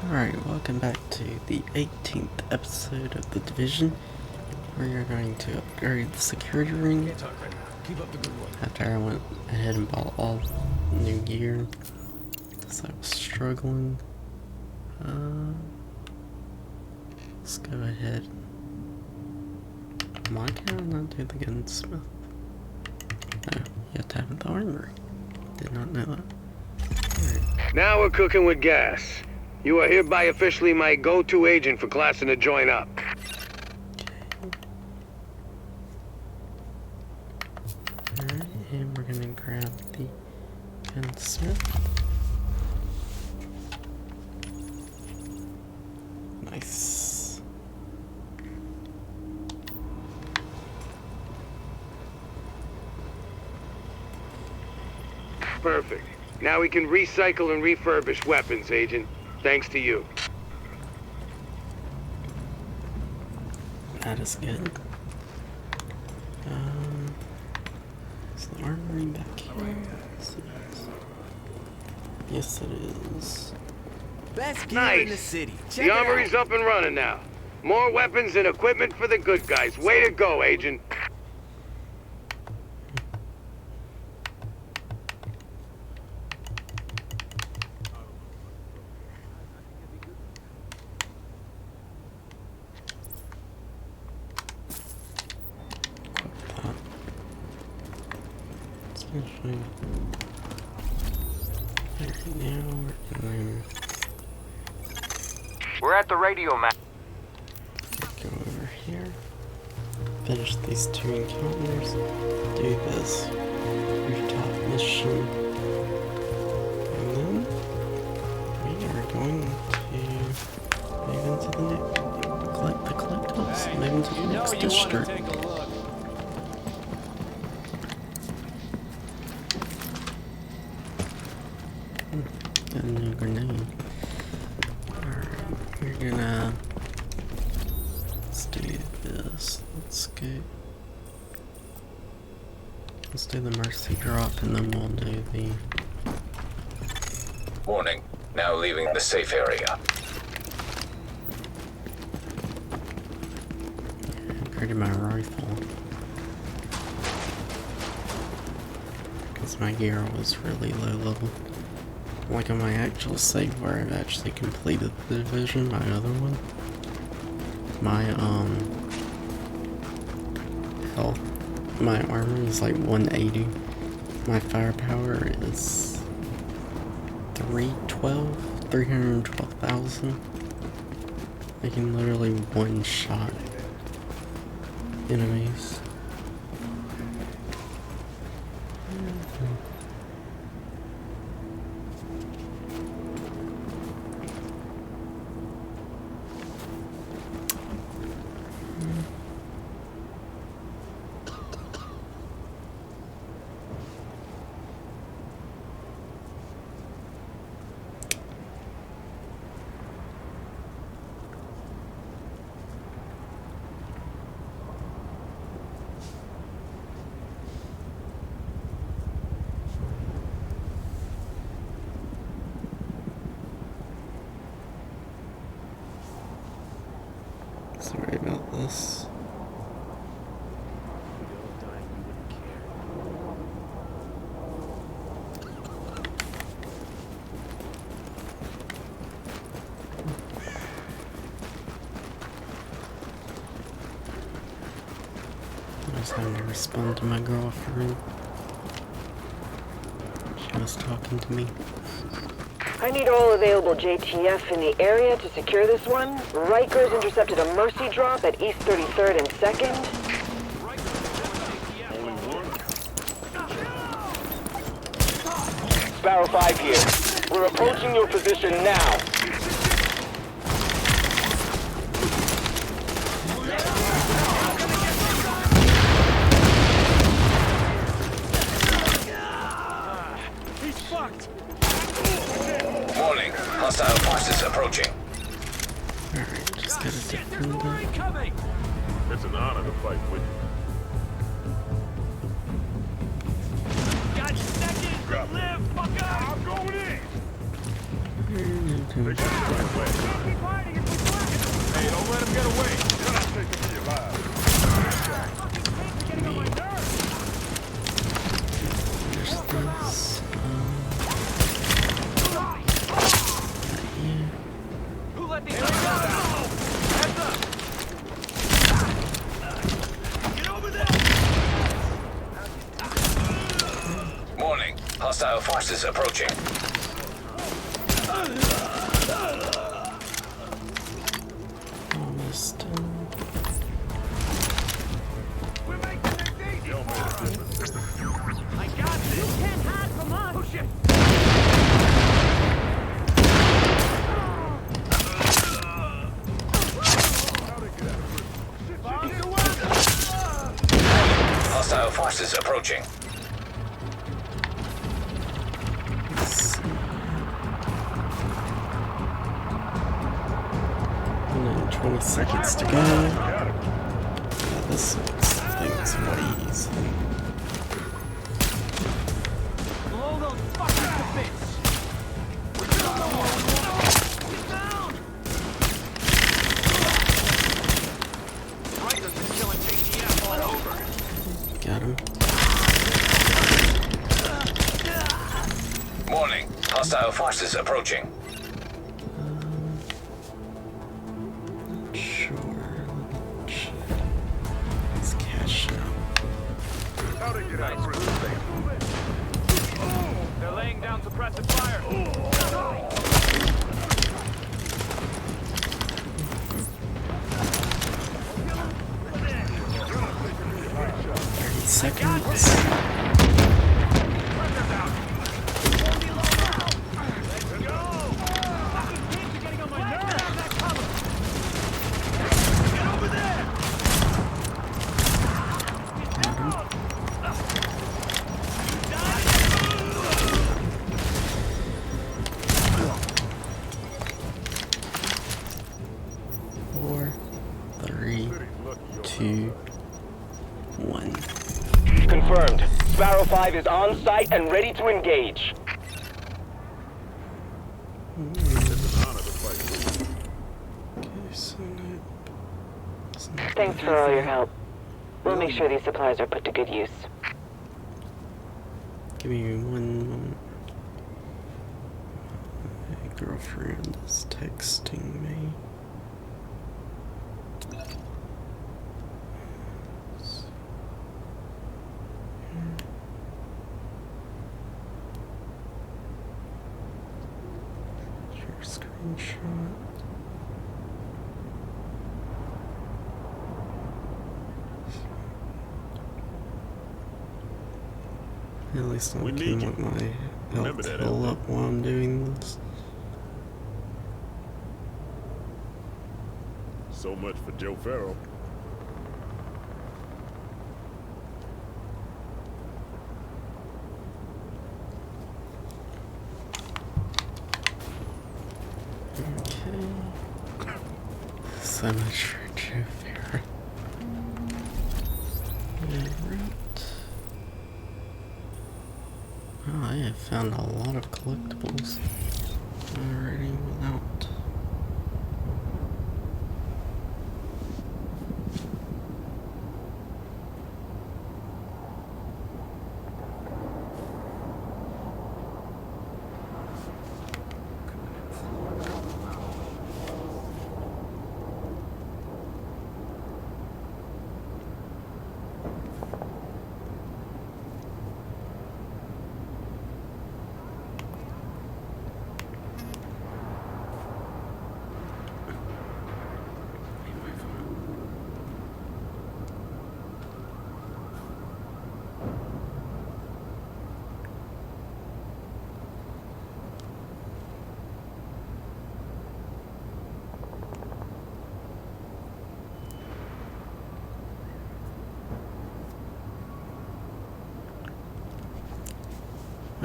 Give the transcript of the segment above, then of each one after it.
Alright, welcome back to the 18th episode of The Division. We are going to upgrade the security ring. After I went ahead and bought all new gear, because I was struggling. Let's go ahead. Why can I not do the gunsmith? No, you have to have the armory. Did not know that. Right. Now we're cooking with gas. You are hereby officially my go-to agent for classing to join up. Alright, and we're gonna grab the gunsmith. Nice. Perfect. Now we can recycle and refurbish weapons, Agent. Thanks to you. That is good. Is the armory back here? Yes, it is. Best gear Nice. in the city. Check The it armory's out. up and running now. More weapons and equipment for the good guys. Way to go, Agent. Especially right now we're going We're at the radio map. to go over here, finish these two encounters, do this rooftop mission, and then we are going to move into the next, collect the collectibles, move into the next district. Got a new grenade. Alright, we're gonna... Let's do this. Let's do the mercy drop and then we'll do the... Warning. Now leaving the safe area. Upgraded my rifle. Because my gear was really low level. Like on my actual save where I've actually completed the division, my other one. My, health, my armor is like 180. My firepower is 312,000. I can literally one-shot enemies. Sorry about this. I was having to respond to my girlfriend. She was talking to me. I need all available JTF in the area to secure this one. Riker's intercepted a mercy drop at East 33rd and 2nd. Sparrow 5 here. We're approaching your position now. Warning. Hostile forces approaching. Alright, just gotta defend it. It's an honor to fight with you. Got seconds to live, fucker! I'm going in! Hey, don't let him get away. You're not taking me alive. There's this. Who let these guys go? Heads up! Get over there! Warning. Hostile forces approaching. Almost done. We're making this easy. I got this. You can't hide from us. Push it. Hostile forces approaching. Let's see. 120 seconds to go. Yeah, this makes things way easy. Blow those fuckers to bits. Get down. Rikers is killing JTF all over. Got him. Warning. Hostile forces approaching. Not sure. Let's cash out. How to get out of prison? They're laying down suppressive fire. 30 seconds. Four, three, 2, 1. Confirmed. Sparrow 5 is on site and ready to engage. It's an honor to fight with you. Okay, so Thanks for all your help. We'll make sure these supplies are put to good use. give me one moment. My girlfriend is texting me. Share screenshot. At least I We can need you. let my Remember health that, fill Elton. up while I'm doing this. So much for Joe Farrell. Okay. So much for Joe Farrell. Alright. Oh, I have found a lot of collectibles already without.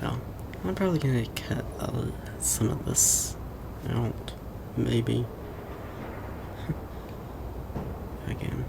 Well, I'm probably gonna cut some of this out, maybe. Again.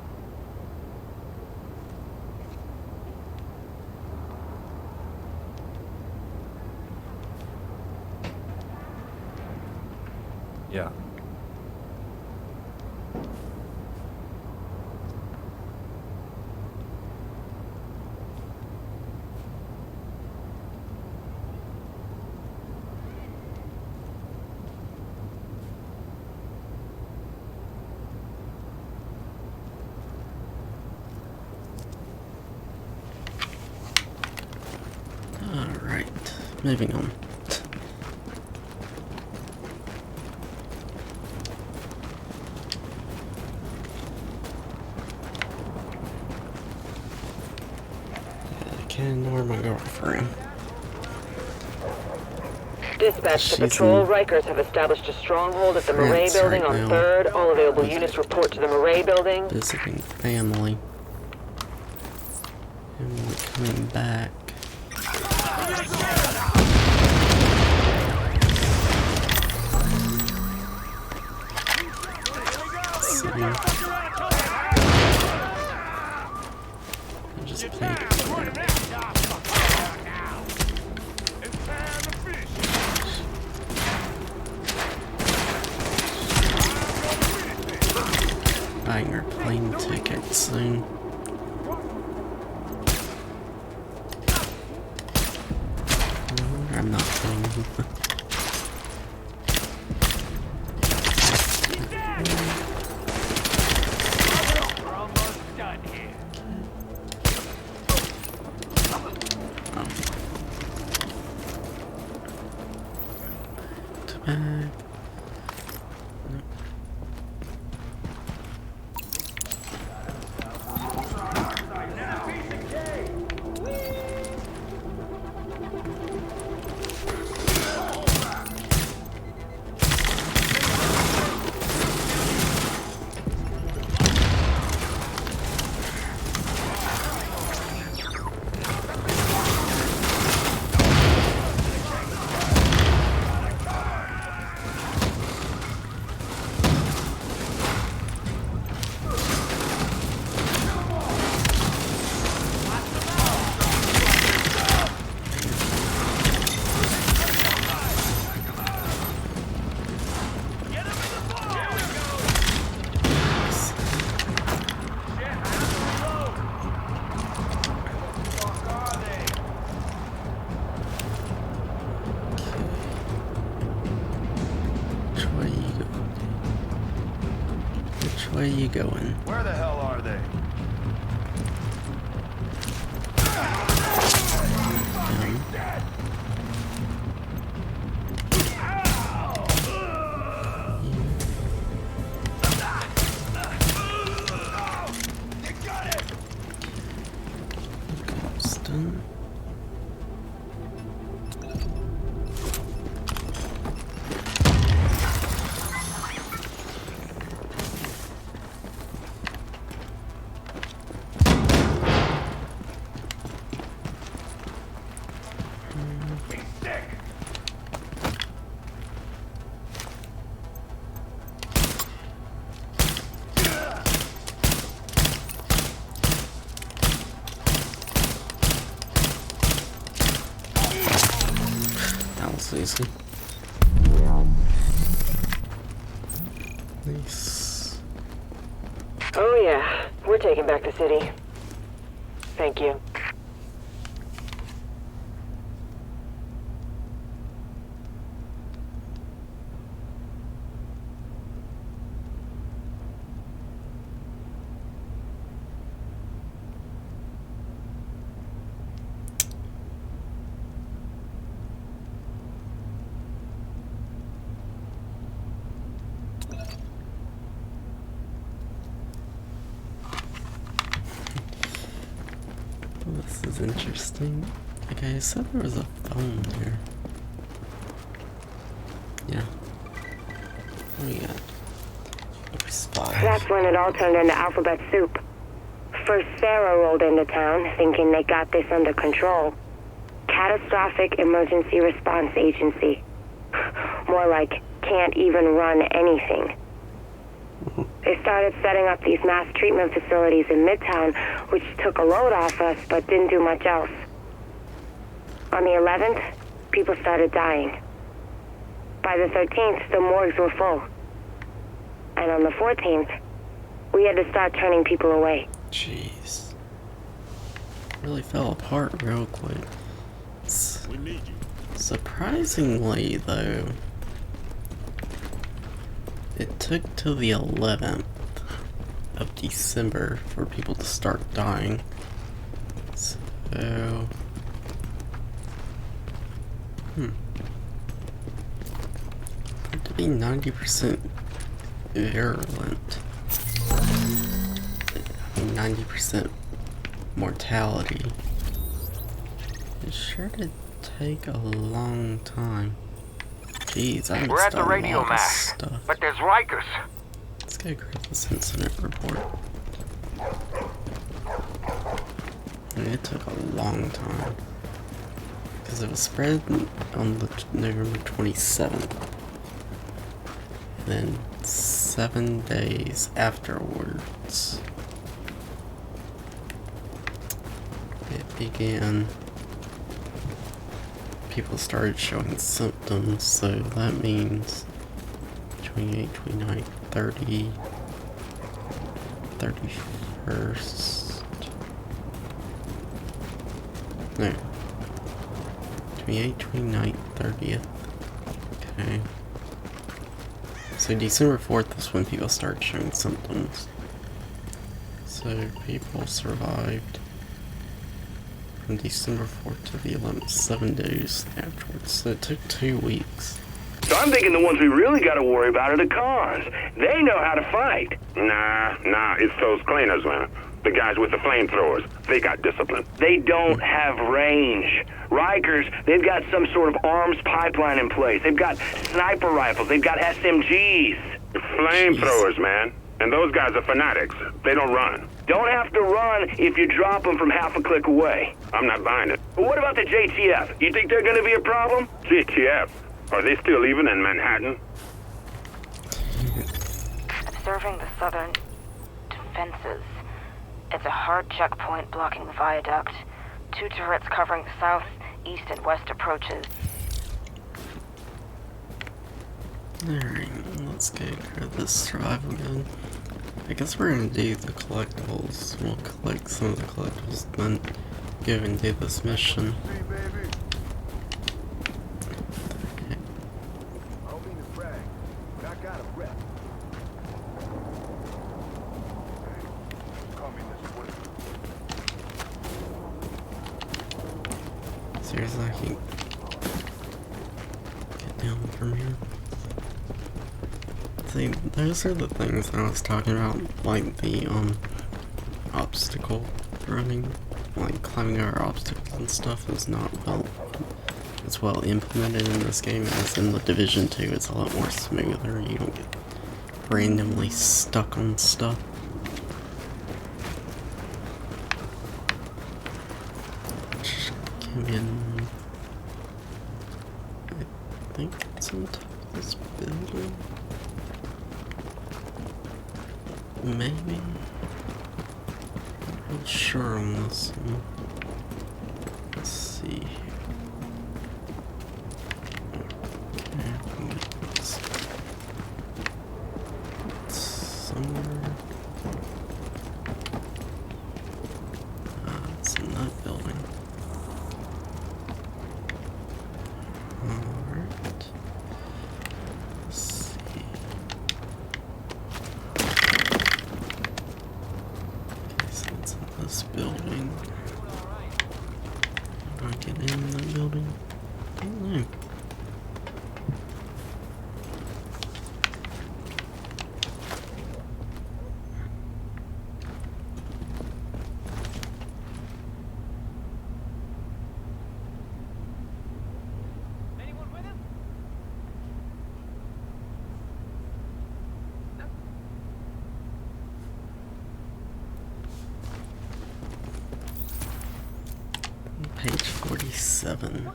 moving on. I can't ignore my girlfriend. Dispatch to She's patrol. in Rikers have established a stronghold at the Murray France building right on now. 3rd. All available units report to the Murray building. Visiting family. And we're coming back. So, I just played. Buying her plane ticket soon. I'm not playing. We're almost done here. Back. Which way you going? Where the hell are they? Stun. Easy. Nice. Oh yeah, we're taking back the city. Thank you. This is interesting. Okay, I said there was a phone here. Yeah. What do we got? Spy. That's when it all turned into alphabet soup. First, CERA rolled into town, thinking they got this under control. Catastrophic Emergency Response Agency. More like, can't even run anything. They started setting up these mass treatment facilities in Midtown, which took a load off us, but didn't do much else. On the 11th, people started dying. By the 13th, the morgues were full. And on the 14th, we had to start turning people away. Jeez. Really fell apart real quick. We need you. Surprisingly, though, it took till the 11th of December for people to start dying. So To be 90% virulent. 90% mortality. It's sure to take a long time. Jeez, I We're at missed the a radio lot of mast, stuff. but there's Rikers. Let's go grab this incident report. And it took a long time. Because it was spread on the November 27th. And then 7 days afterwards, it began. People started showing symptoms, so that means 28, 29, 30, 31st. No. 28, 29, 30th. Okay. So December 4th is when people started showing symptoms. So people survived from December 4th to the 11th, 7 days afterwards. So it took 2 weeks. So I'm thinking the ones we really got to worry about are the cons. They know how to fight. Nah, it's those cleaners, man. The guys with the flamethrowers. They got discipline. They don't have range. Rikers, they've got some sort of arms pipeline in place. They've got sniper rifles. They've got SMGs. Flamethrowers, man. And those guys are fanatics. They don't run. Don't have to run if you drop them from half a click away. I'm not buying it. But what about the JTF? You think they're going to be a problem? JTF? Are they still even in Manhattan? Observing the southern defenses. It's a hard checkpoint blocking the viaduct. 2 turrets covering the south, east, and west approaches. Alright, let's go grab this survival gun. I guess we're gonna do the collectibles. We'll collect some of the collectibles, then go and do this mission. Seriously, I can't get down from here. See, those are the things I was talking about, like the, obstacle running, like climbing over obstacles and stuff is not it's well implemented in this game, as in the Division 2, it's a lot more smoother, you don't get randomly stuck on stuff. Came in, I think it's on top of this building. Maybe? I'm not sure on this one. Let's see. Okay, I can get this. It's somewhere. It's in that building. Alright. Let's see. This building. Do I get in that building? I don't know. Anyone with him? Page 47. Okay.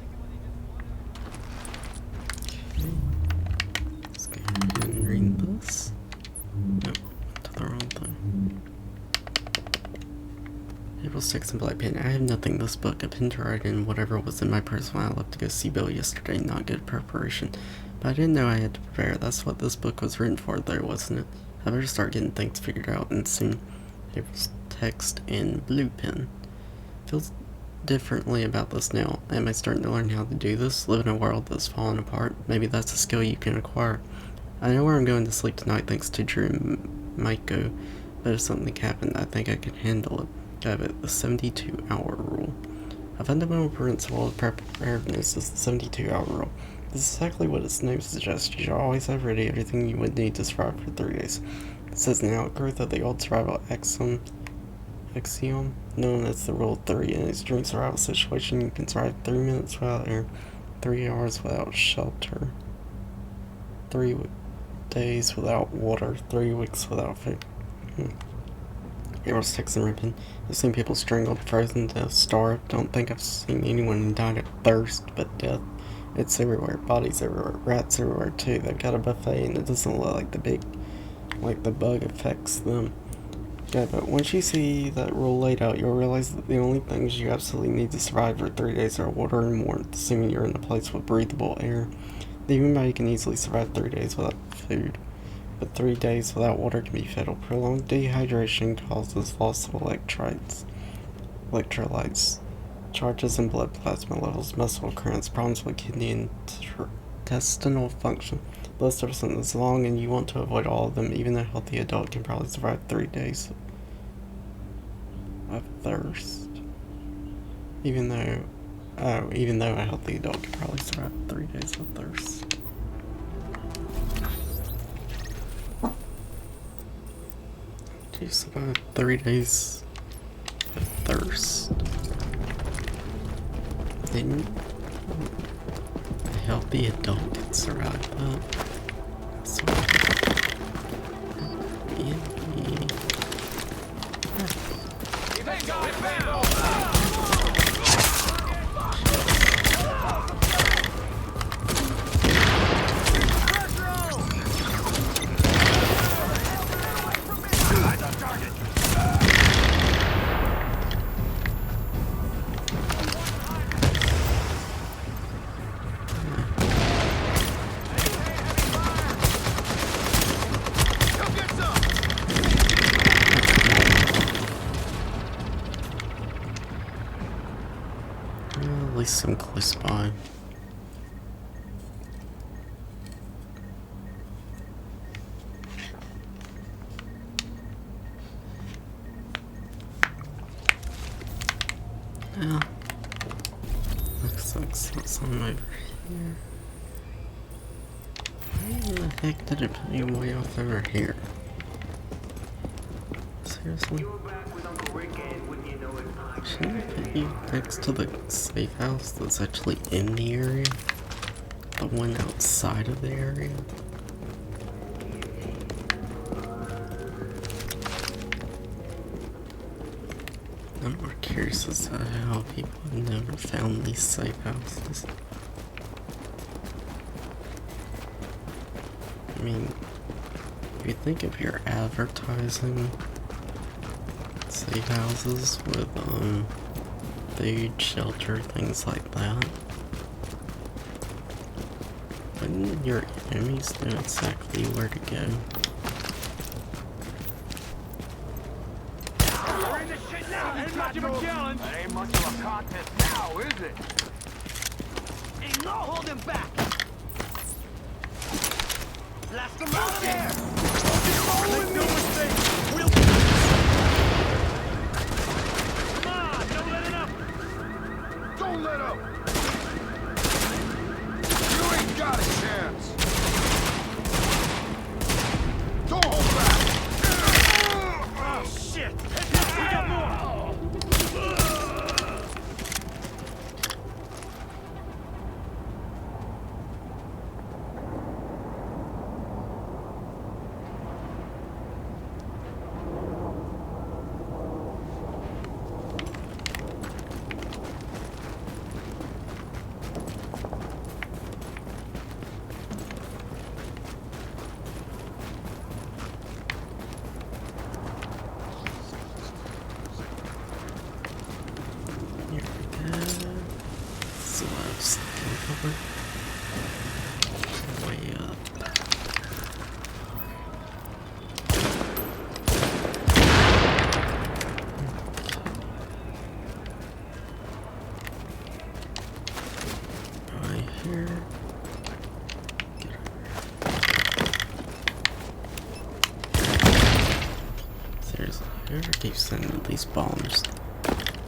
Let's go ahead and read this. Nope, to the wrong thing. April 6th in Black Pen. I have nothing. This book, a pen to write in whatever was in my purse when I left to go see Bill yesterday. Not good preparation. But I didn't know I had to prepare. That's what this book was written for, though, wasn't it? I better start getting things figured out and soon. April's text in blue pen. Feels differently about this now. Am I starting to learn how to do this? Live in a world that's falling apart? Maybe that's a skill you can acquire. I know where I'm going to sleep tonight thanks to Drew and Maiko, but if something happened, I think I can handle it. I have it, the 72-hour rule. A fundamental principle of preparedness is the 72-hour rule. This is exactly what its name suggests. You should always have ready everything you would need to survive for 3 days. It says an outgrowth of the old survival axiom known as the Rule of 3. In an extreme survival situation, you can survive 3 minutes without air, 3 hours without shelter, 3 days without water, 3 weeks without food. Arrows, sticks, and ripping. I've seen people strangled, frozen to death, starved. Don't think I've seen anyone who died of thirst, but death. It's everywhere. Bodies everywhere. Rats everywhere too. They've got a buffet and it doesn't look like the bug affects them. Yeah, but once you see that rule laid out, you'll realize that the only things you absolutely need to survive for 3 days are water and warmth, assuming you're in a place with breathable air. The human body can easily survive 3 days without food, but 3 days without water can be fatal. Prolonged dehydration causes loss of electrolytes, charges in blood plasma levels, muscle currents, problems with kidney and intestinal function. The list of symptoms is long, and you want to avoid all of them. Even a healthy adult can probably survive 3 days of thirst. Even though a healthy adult can probably survive 3 days of thirst. Do you survive 3 days of thirst? Then a healthy adult can survive that. So, at least I'm close by. Yeah. Looks like something over here. Why the heck did it put me way off over here? Seriously? Shouldn't it put you next to the safe house that's actually in the area? The one outside of the area? I'm more curious as to how people have never found these safe houses. I mean, if you think of your advertising safe houses with food, shelter, things like that, wouldn't your enemies know exactly where to go? Ain't much of a challenge. Ain't much of a contest now, is it? Ain't no holding back. Blast them out there. Make no mistake. We'll. Come on, don't let it up. Don't let up. You ain't got a chance. Don't hold back. Oh shit. We got more. Way up. Right here. Seriously, whoever keeps sending these bombs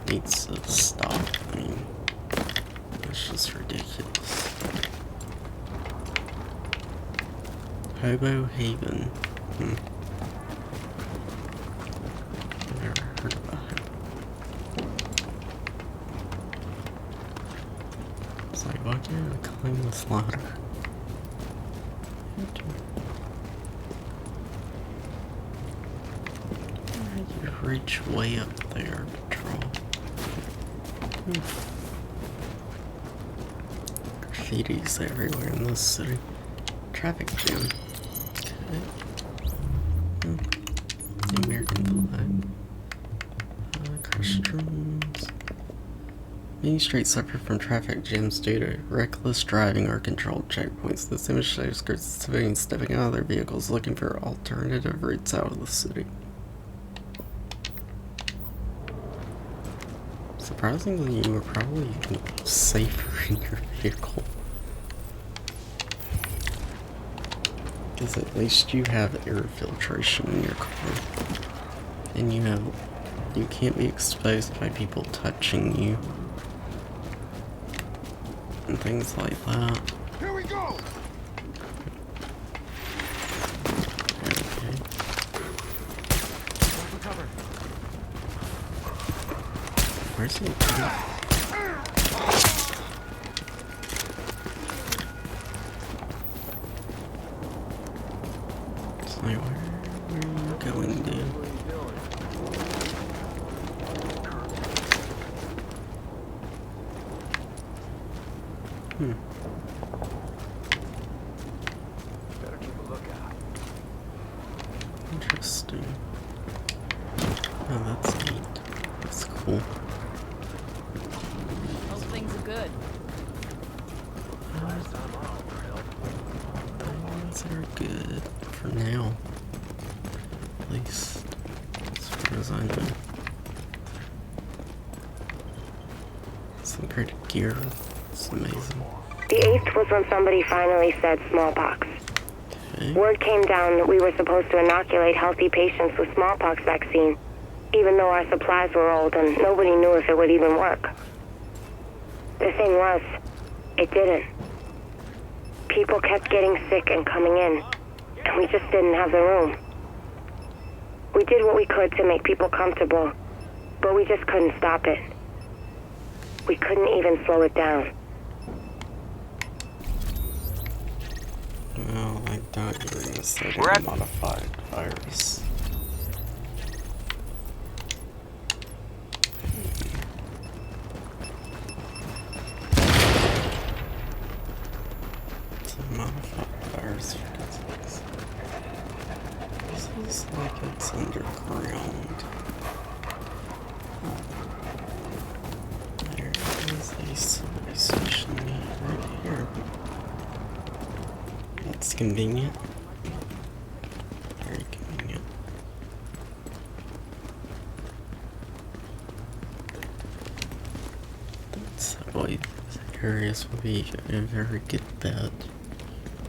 needs to stop. I mean, it's just ridiculous. Hobo Haven. Never heard about it. It's like, why can't I climb this ladder? You reach way up there, patrol. Graffiti's everywhere in this city. Traffic jam. Okay. The American flag. Crushed drums. Many streets suffer from traffic jams due to reckless driving or controlled checkpoints. This image shows groups of civilians stepping out of their vehicles looking for alternative routes out of the city. Surprisingly, you were probably safer in your vehicle. Because at least you have air filtration in your car. And you can't be exposed by people touching you. And things like that. Here we go. Okay. Where's he? It's like, where are you going, dude? Better keep a lookout. Interesting. Oh, that's neat. That's cool. Those things are good. Things are good for now. At least, as far as I know. Some pretty gear. It's amazing. The 8th was when somebody finally said smallpox. Okay. Word came down that we were supposed to inoculate healthy patients with smallpox vaccine, even though our supplies were old and nobody knew if it would even work. The thing was, it didn't. People kept getting sick and coming in, and we just didn't have the room. We did what we could to make people comfortable, but we just couldn't stop it. We couldn't even slow it down. Well, I doubt you were gonna say We're a at- modified virus. It's a modified virus for disease. This is like it's underground. There is a subway station right here. That's convenient. Very convenient. That subway areas would be a very good bet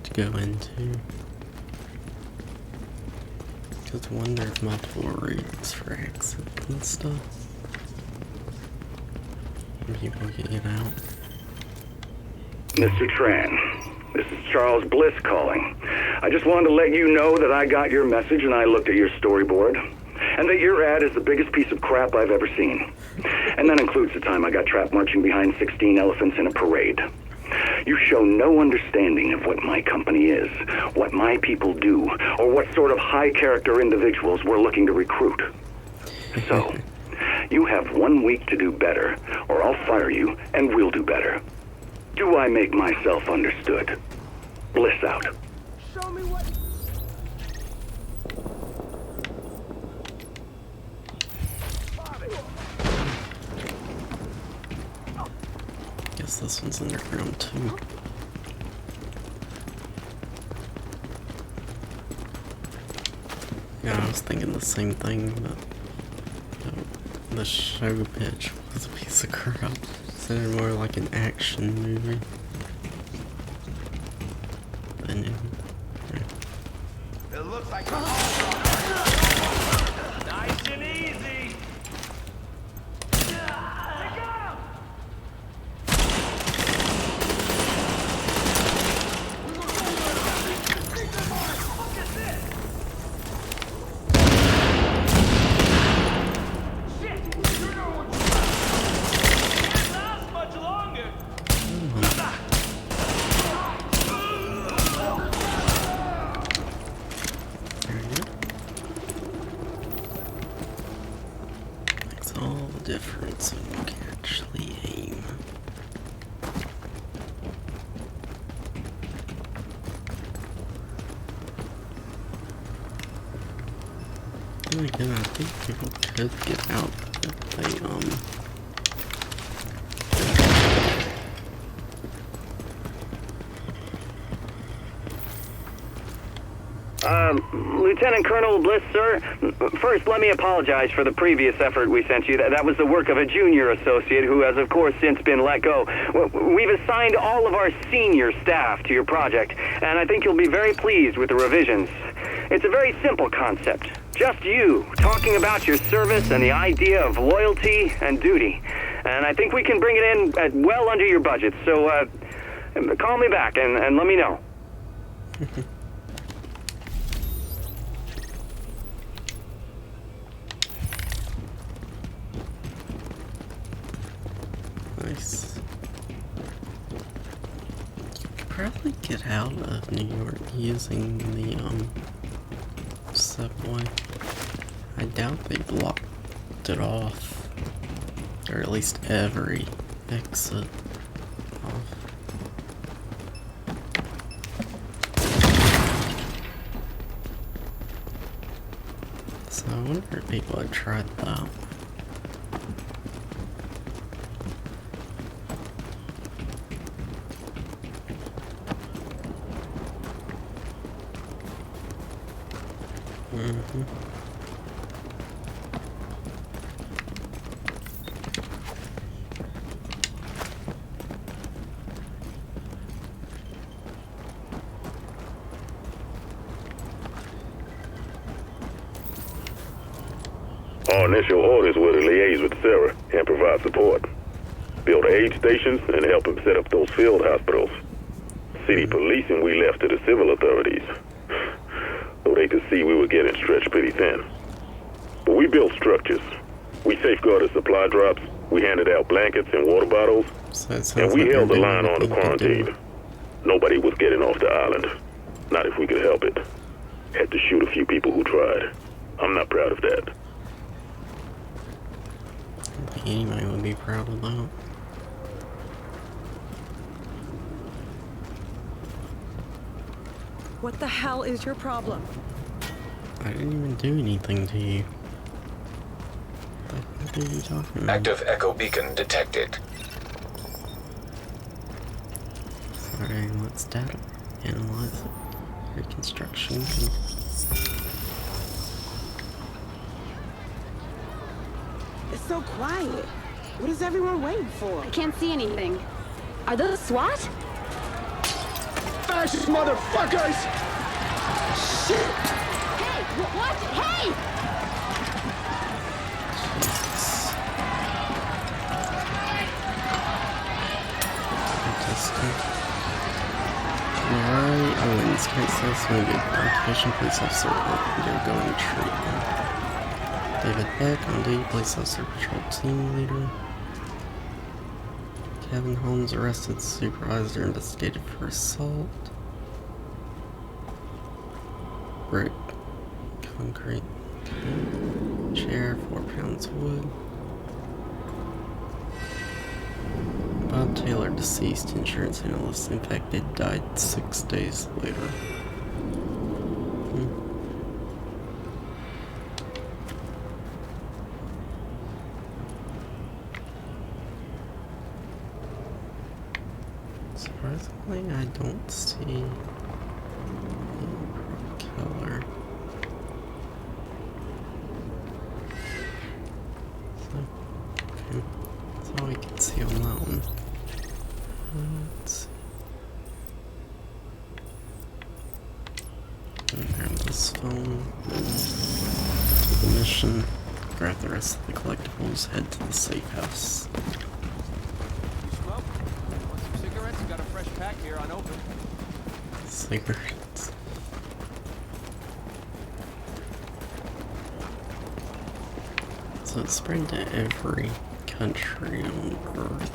to go into. Just wonder if multiple routes for exit and stuff. People get out. Mr. Tran, this is Charles Bliss calling. I just wanted to let you know that I got your message and I looked at your storyboard, and that your ad is the biggest piece of crap I've ever seen. And that includes the time I got trapped marching behind 16 elephants in a parade. You show no understanding of what my company is, what my people do, or what sort of high-character individuals we're looking to recruit. So, you have 1 week to do better, or I'll fire you and we'll do better. Do I make myself understood? Bliss out. Show me what. Guess this one's underground too. Yeah, I was thinking the same thing, but the show pitch was a piece of crap. It sounded more like an action movie. than in, It looks like nice and easy. difference when you can actually aim. And again, I think people could get out if they, Lieutenant Colonel Bliss, sir. First, let me apologize for the previous effort we sent you. That was the work of a junior associate who has, of course, since been let go. We've assigned all of our senior staff to your project, and I think you'll be very pleased with the revisions. It's a very simple concept. Just you, talking about your service and the idea of loyalty and duty. And I think we can bring it in at well under your budget, so call me back and let me know. Nice. You could probably get out of New York using the subway. I doubt they blocked it off, or at least every exit off. So I wonder if people had tried that. Our initial orders were to liaise with CERA and provide support. Build aid stations and help them set up those field hospitals. City policing we left to the civil authorities. Though they could see we were getting stretched pretty thin. But we built structures. We safeguarded supply drops, we handed out blankets and water bottles, and we held the line on the quarantine. Nobody was getting off the island. Not if we could help it. Had to shoot a few people who tried. I'm not proud of that. I don't think anybody would be proud of that. What the hell is your problem? I didn't even do anything to you. What are you talking about? Active echo beacon detected. Sorry, let's data analyze it. Reconstruction. It's so quiet. What is everyone waiting for? I can't see anything. Are those SWAT? Fascist motherfuckers! Shit! Hey! What? Hey! Alright, oh, in this case, that's going to be occupation police officer undergoing treatment. David Beck, on duty, police officer patrol team leader. Kevin Holmes arrested, supervisor investigated for assault. Brick, concrete, chair, 4 pounds wood. Bob Taylor, deceased, insurance analyst, infected, died 6 days later. Surprisingly, I don't see the killer. So, okay. That's all we can see on that one. Let's see. Grab this phone. To the mission. Grab the rest of the collectibles. Head to the safe house. Smoke? Want some cigarettes? Got a fresh pack here unopened. Cigarettes. So it's spread to every country on Earth.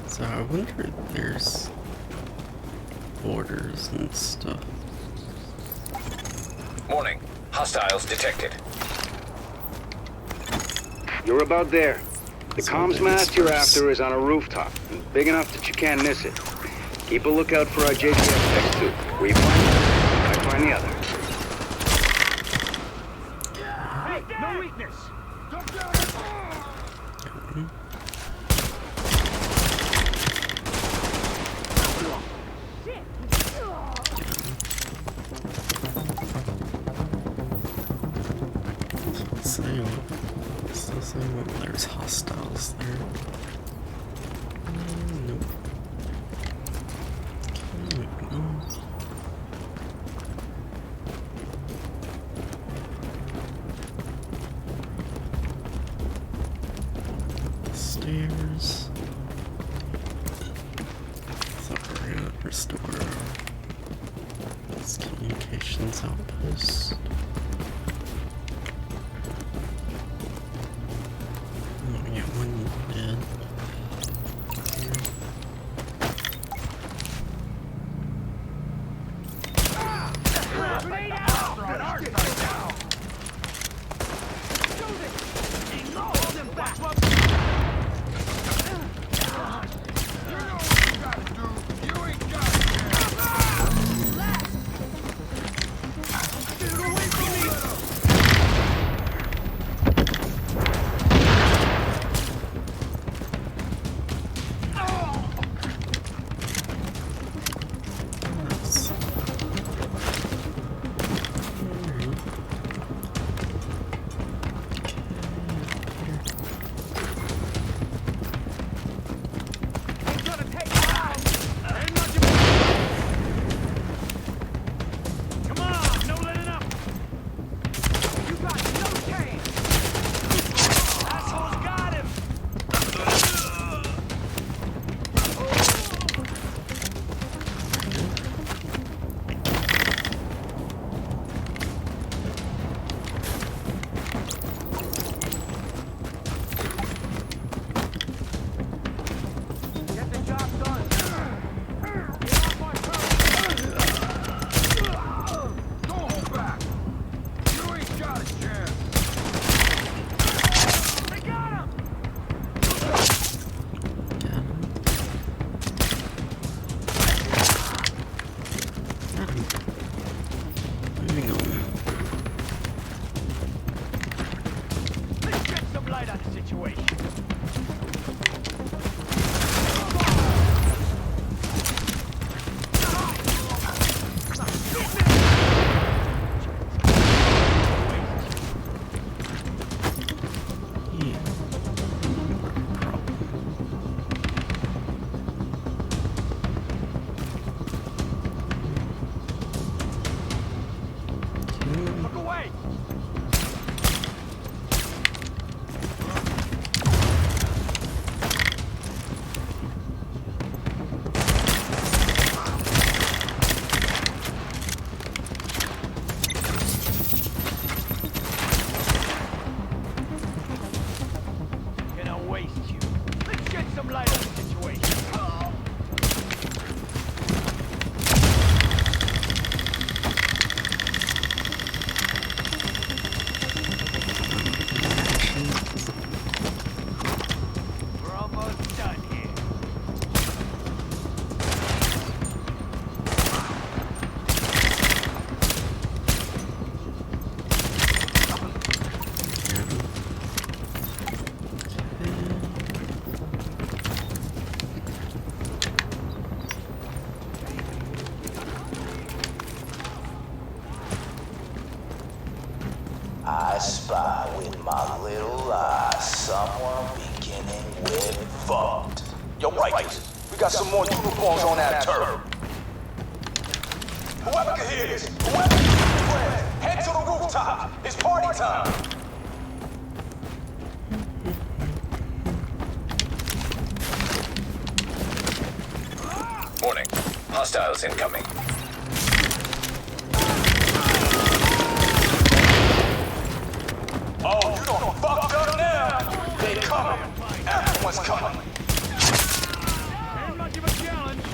So I wonder if there's borders and stuff. Morning. Hostiles detected. You're about there. The comms mast you're after is on a rooftop, big enough that you can't miss it. Keep a lookout for our JTF techs too. Where you find one, I find the other. Hey, no weakness. Still saying there's hostiles there. Nope. Okay, no. Stairs. So we're gonna restore this communications outpost. Oh, yeah, one dead. I spy with my little eye someone beginning with fucked. Yo, Rikers, we got some more uniforms on that turf. Whoever can hear this, whoever can hear this, head to the rooftop. It's party time. Warning. Hostiles incoming. Oh, you don't fucked up now. They coming. Everyone's coming. Ain't much of a challenge.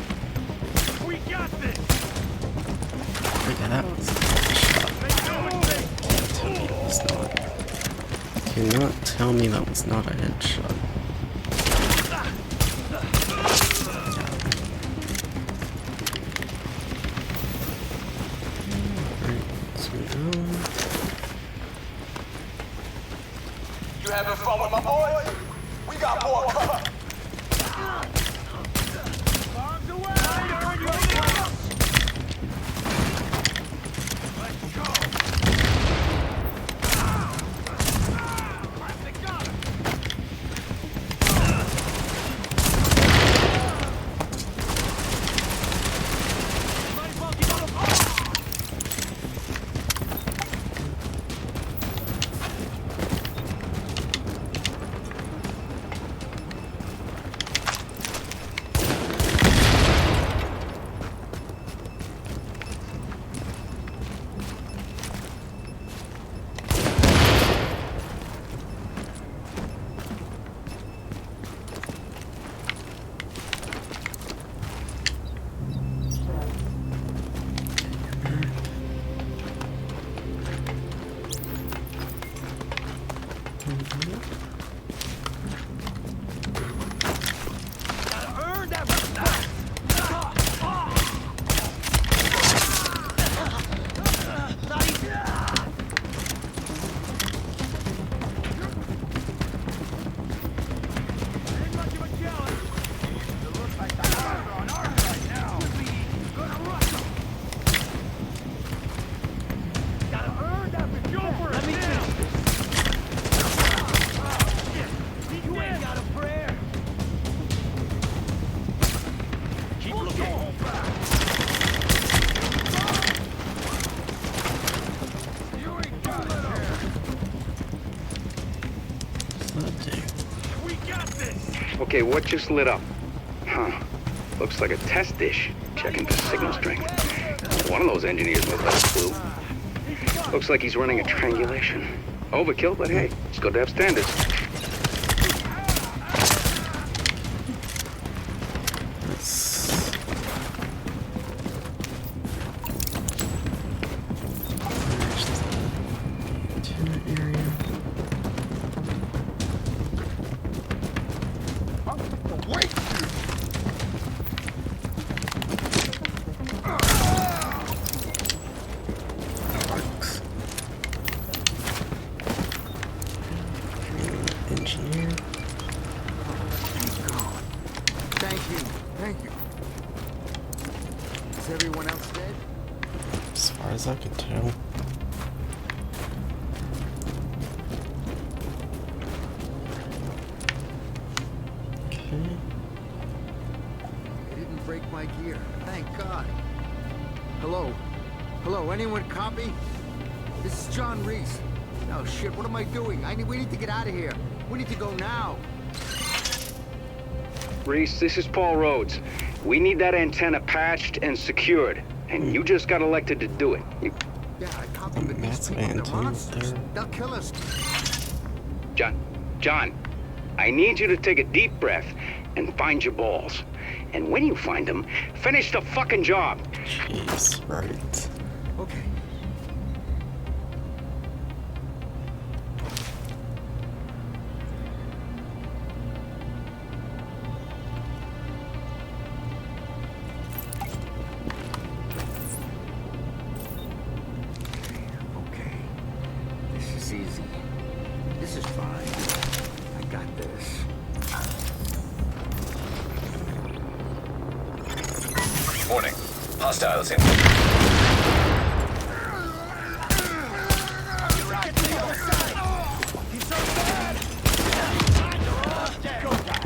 We got this. Freaking out. Make no mistake. Please not. Do not tell me that was not a headshot. You having fun with my boys? We got more cover. Arms away! You're let's go! Plastic gun! Might as well give up. Okay, what just lit up? Huh. Looks like a test dish. Checking for signal strength. One of those engineers must have a clue. Looks like he's running a triangulation. Overkill, but hey, it's good to have standards. Thank you. Is everyone else dead? As far as I can tell. Okay. They didn't break my gear. Thank God. Hello? Hello, anyone copy? This is John Reese. Oh shit, what am I doing? We need to get out of here. We need to go now. Reese, this is Paul Rhodes. We need that antenna patched and secured. And you just got elected to do it. Yeah, I copied, but these people, they're monsters. They'll kill us. John, I need you to take a deep breath and find your balls. And when you find them, finish the fucking job. Jeez, right. Okay. Easy. This is fine. I got this. Warning. Hostiles in. Get to the other side! He's so bad! Go, guy!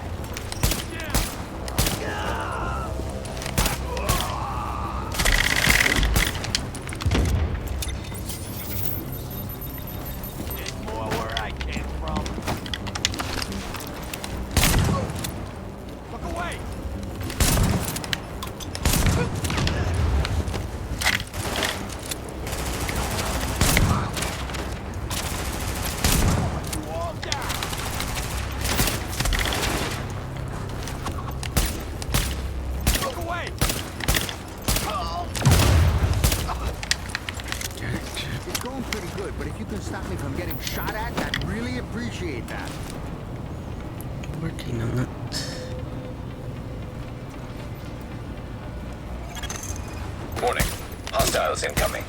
but if you can stop me from getting shot at, I'd really appreciate that. Working on it. Warning. Hostiles incoming.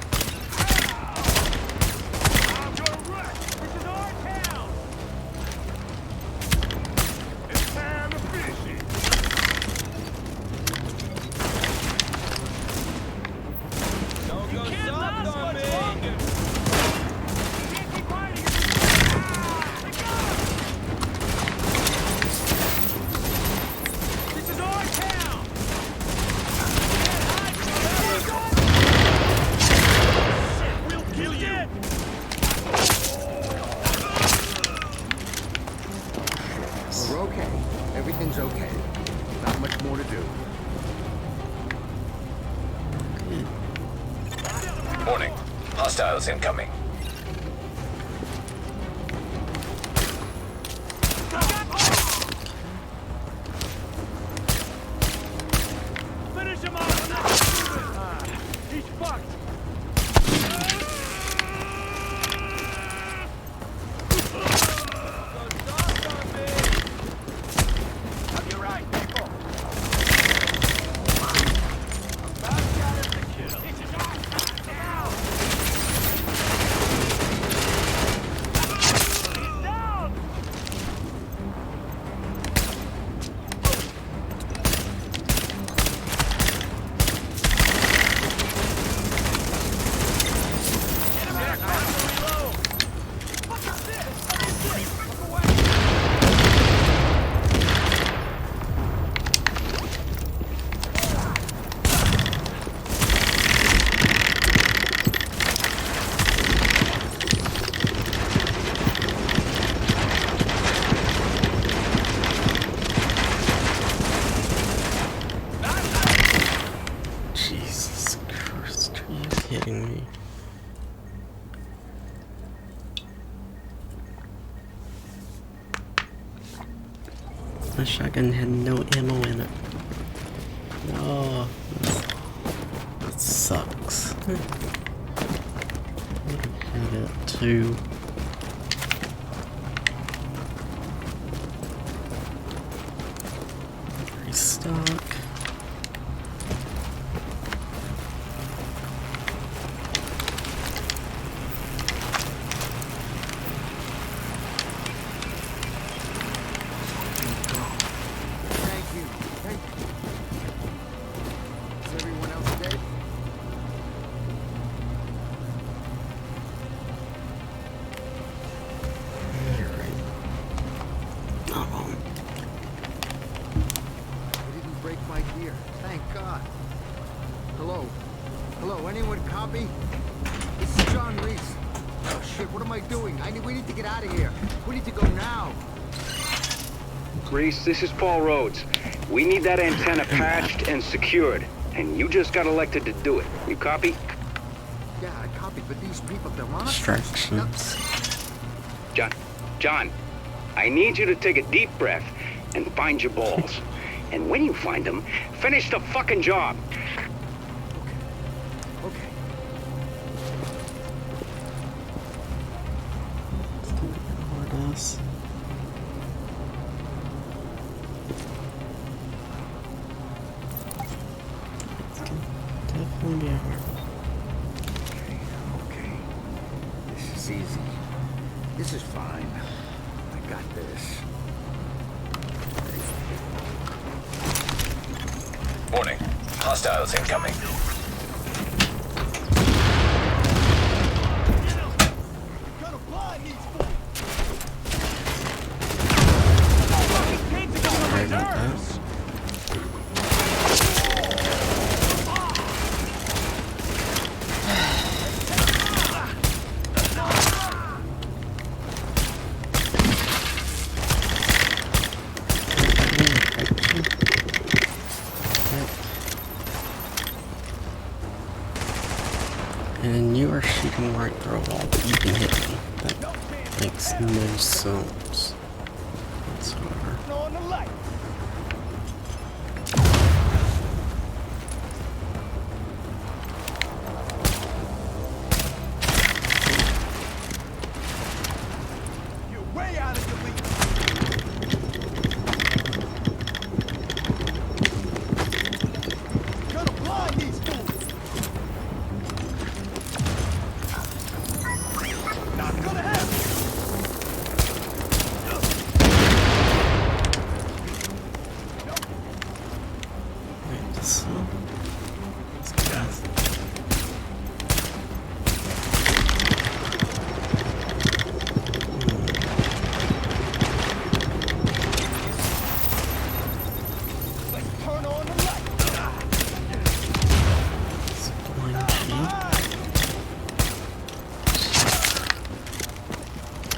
We're okay. Everything's okay. Not much more to do. Warning. Hostiles incoming. Finish him off! He's fucked! Jesus Christ, are you kidding me? My shotgun had no ammo in it. No, that sucks. I would have had it too. Restock. Anyone copy? This is John Reese. Oh shit, what am I doing? We need to get out of here. We need to go now. Reese, this is Paul Rhodes. We need that antenna patched and secured. And you just got elected to do it. You copy? Yeah, I copy, but these people, they're monsters. Distractions. John, I need you to take a deep breath and find your balls. And when you find them, finish the fucking job. Yes. It's gonna definitely be hard. Okay. This is easy. This is fine. I got this. Warning. Hostiles incoming. And you are shooting right through a wall, but you can hit me. That makes no sense whatsoever.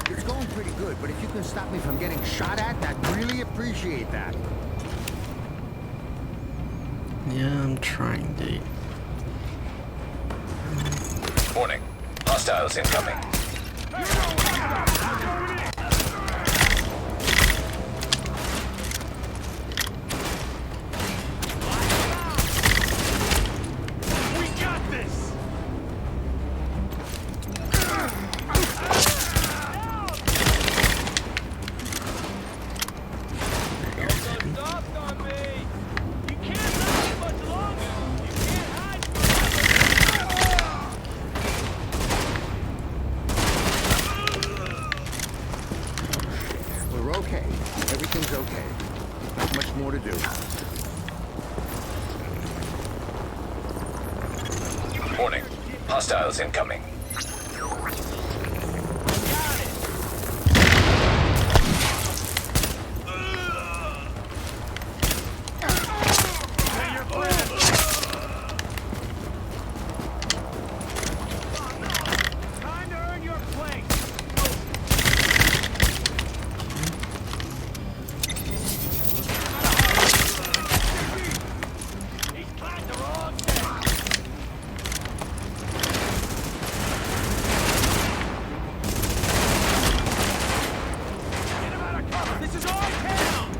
It's going pretty good, but if you can stop me from getting shot at, I'd really appreciate that. Yeah, I'm trying, dude. Warning. Hostiles incoming. We got this! Soft on me! You can't hide much longer! You can't hide We're okay. Everything's okay. Not much more to do. Warning. Hostiles incoming. Time to earn your place! He's climbed the wrong thing! Get him out of cover! This is our town!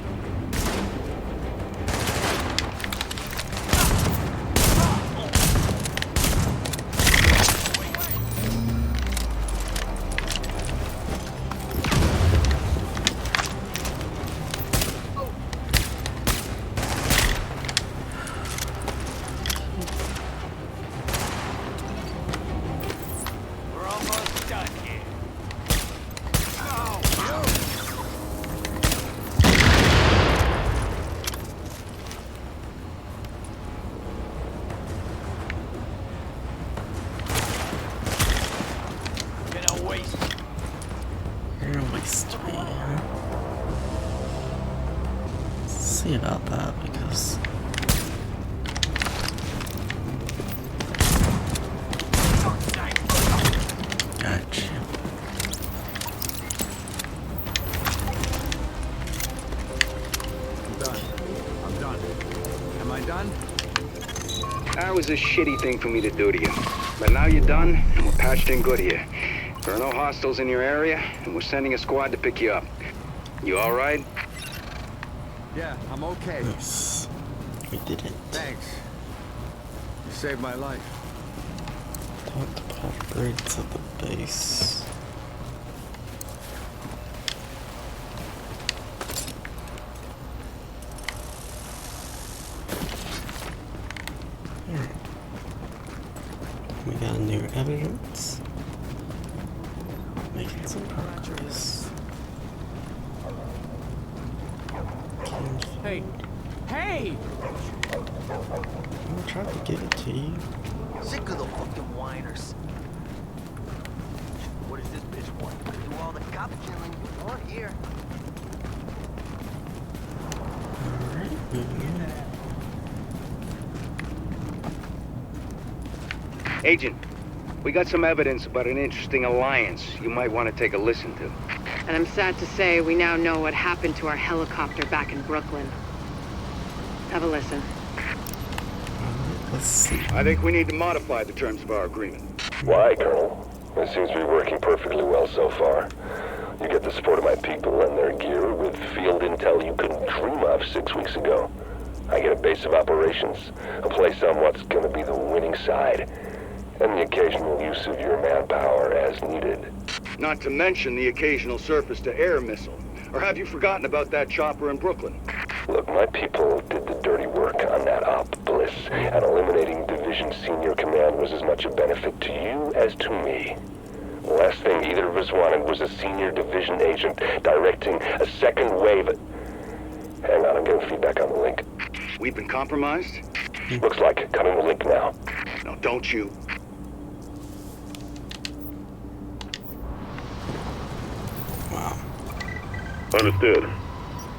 We're almost done here. Gonna waste. You're gonna waste me, huh? See about that, because... Gotcha. I'm done. I'm done. Am I done? That was a shitty thing for me to do to you. But now you're done, and we're patched in good here. There are no hostiles in your area, and we're sending a squad to pick you up. You all right? Yeah, I'm okay. Nice. We did it. Thanks. You saved my life. Talk to upgrades at the base. Alright. We got new evidence. Making some progress. Hey! Hey! I'm trying to give it to you. Sick of the fucking whiners. What does this bitch want? Do all the cop killing you want here. Alright, moving on. Agent, we got some evidence about an interesting alliance you might want to take a listen to. And I'm sad to say we now know what happened to our helicopter back in Brooklyn. Have a listen. Let's see. I think we need to modify the terms of our agreement. Why, Colonel? It seems to be working perfectly well so far. You get the support of my people and their gear with field intel you couldn't dream of 6 weeks ago. I get a base of operations, a place on what's gonna be the winning side, and the occasional use of your manpower as needed. Not to mention the occasional surface-to-air missile. Or have you forgotten about that chopper in Brooklyn? Look, my people did the dirty work on that op, Bliss, and eliminating Division Senior Command was as much a benefit to you as to me. The last thing either of us wanted was a senior division agent directing a second wave. Hang on, I'm getting feedback on the link. We've been compromised? Looks like it. Coming the link now. don't you? Wow. Understood.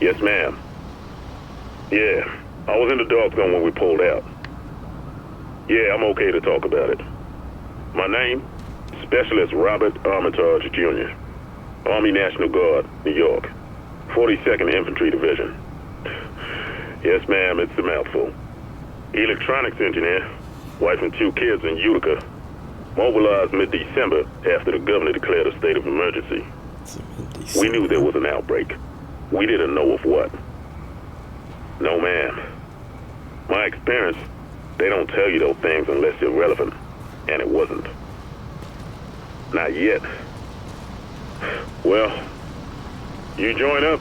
Yes, ma'am. Yeah, I was in the dark zone when we pulled out. Yeah, I'm okay to talk about it. My name? Specialist Robert Armitage, Jr. Army National Guard, New York. 42nd Infantry Division. Yes, ma'am, it's a mouthful. Electronics engineer. Wife and 2 kids in Utica. Mobilized mid-December after the governor declared a state of emergency. We knew there was an outbreak. We didn't know of what. No, ma'am. My experience, they don't tell you those things unless they're relevant. And it wasn't. Not yet. Well, you join up,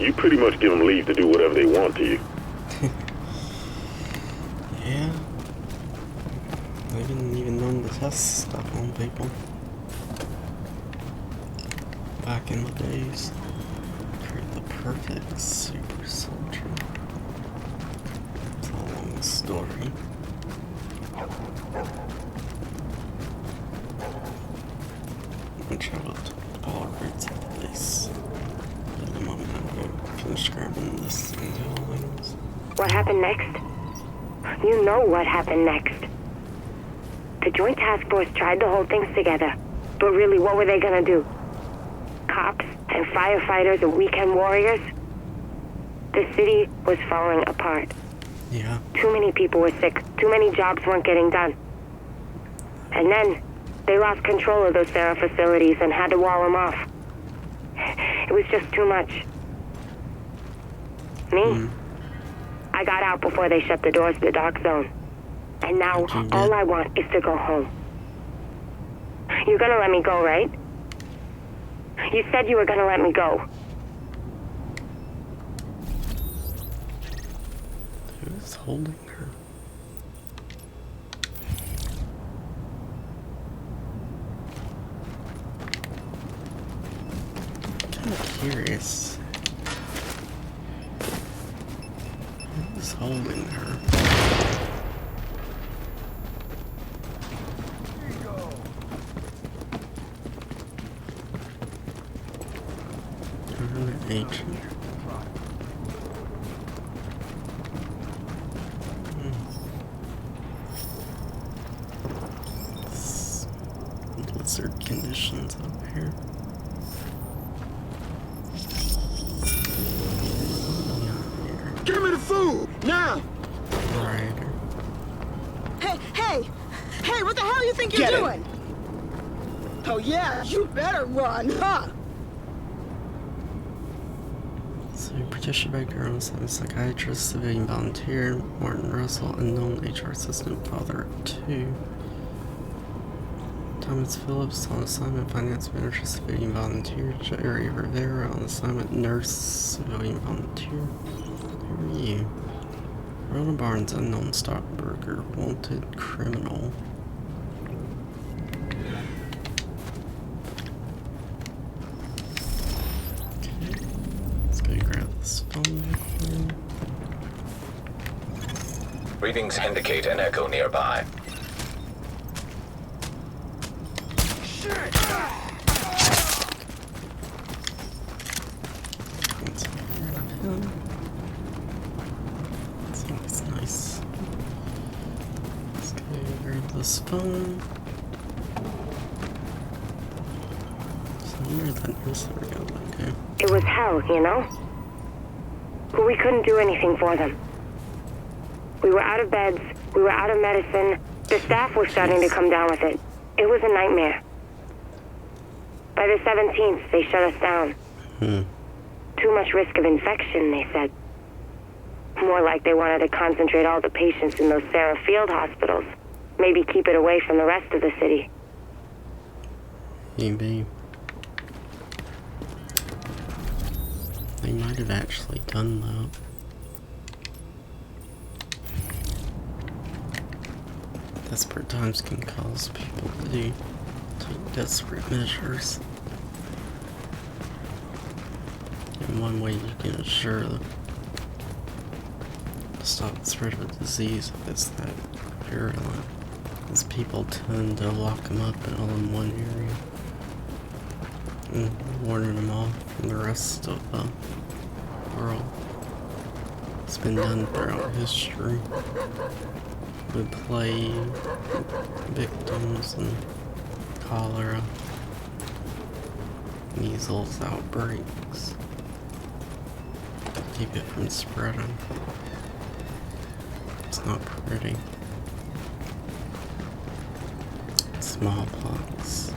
you pretty much give them leave to do whatever they want to you. Yeah. I didn't even know to test stuff on people. Back in the days. Create the perfect super soldier. It's a long story. I traveled to all routes of the place. At the moment I'm going to finish grabbing this into all items. What happened next? You know what happened next. The Joint Task Force tried to hold things together, but really, what were they gonna do? Cops and firefighters and weekend warriors? The city was falling apart. Yeah. Too many people were sick. Too many jobs weren't getting done. And then, they lost control of those CERA facilities and had to wall them off. It was just too much. Me? I got out before they shut the doors to the dark zone. And now, all I want is to go home. You're gonna let me go, right? You said you were gonna let me go. Who's holding her? I'm kind of curious. Who's holding her? Agent. Blizzard conditions up here. Give me the food now! Right. Hey, what the hell you think you're doing? Oh yeah, you better run, huh? So, Patricia Baker, on assignment psychiatrist, civilian volunteer, Martin Russell, unknown HR assistant, father of 2. Thomas Phillips, on assignment finance manager, civilian volunteer, Jerry Rivera, on assignment nurse, civilian volunteer. Who are you? Rona Barnes, unknown stockbroker, wanted criminal. Readings indicate an echo nearby. It's always nice. Let's go grab this phone. So I wonder if that nurse ever got let go. It was hell, you know? But we couldn't do anything for them. We were out of beds, we were out of medicine, the staff was starting to come down with it. It was a nightmare. By the 17th, they shut us down. Too much risk of infection, they said. More like they wanted to concentrate all the patients in those CERA field hospitals. Maybe keep it away from the rest of the city. Maybe. They might have actually done that. Desperate times can cause people to take desperate measures. And one way you can ensure to stop the spread of a disease is that virulent because people tend to lock them up all in one area and warning them off from the rest of the world. It's been done throughout history with plague victims and cholera, measles outbreaks to keep it from spreading. It's not pretty. Smallpox.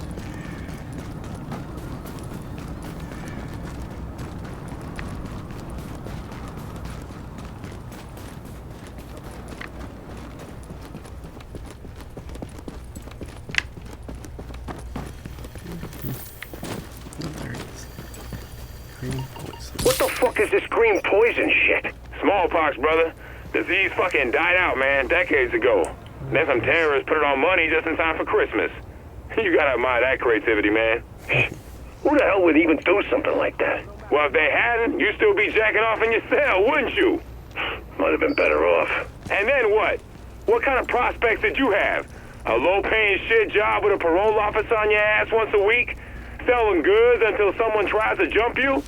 What the fuck is this green poison shit? Smallpox, brother. Disease fucking died out, man, decades ago. Then some terrorists put it on money just in time for Christmas. You gotta admire that creativity, man. Who the hell would even do something like that? Well, if they hadn't, you'd still be jacking off in your cell, wouldn't you? Might have been better off. And then what? What kind of prospects did you have? A low-paying shit job with a parole officer on your ass once a week? Selling goods until someone tries to jump you?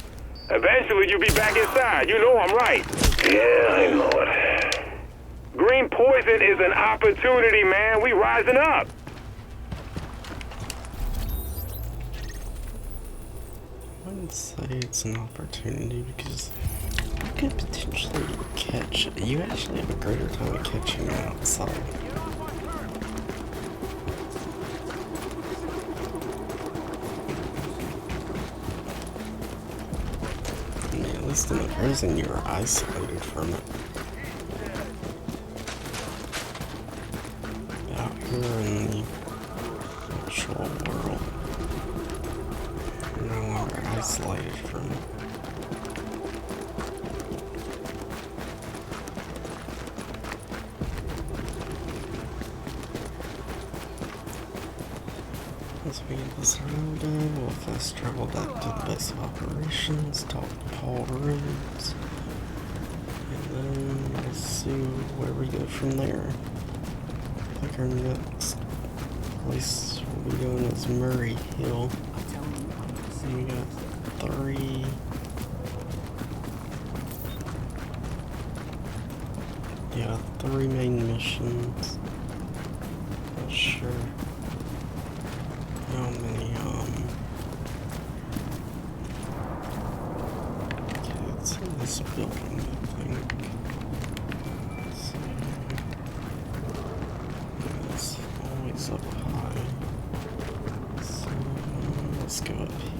Eventually you'll be back inside. You know I'm right. Yeah, I know it. Green poison is an opportunity, man. We rising up. I wouldn't say it's an opportunity because you could potentially catch it. You actually have a greater time of catching it outside. I mean, at least in the prison you were isolated from it. Out here in the actual world, you're no longer isolated from it. As we get this road done, we'll fast travel back to the base of operations, talk to Paul Rhodes, and then we'll see where we go from there. I think our next place we'll be going is Murray Hill. And we got three main missions. Not sure how many, okay, it's in this building, I think. So, it's always up high. So, let's go up here.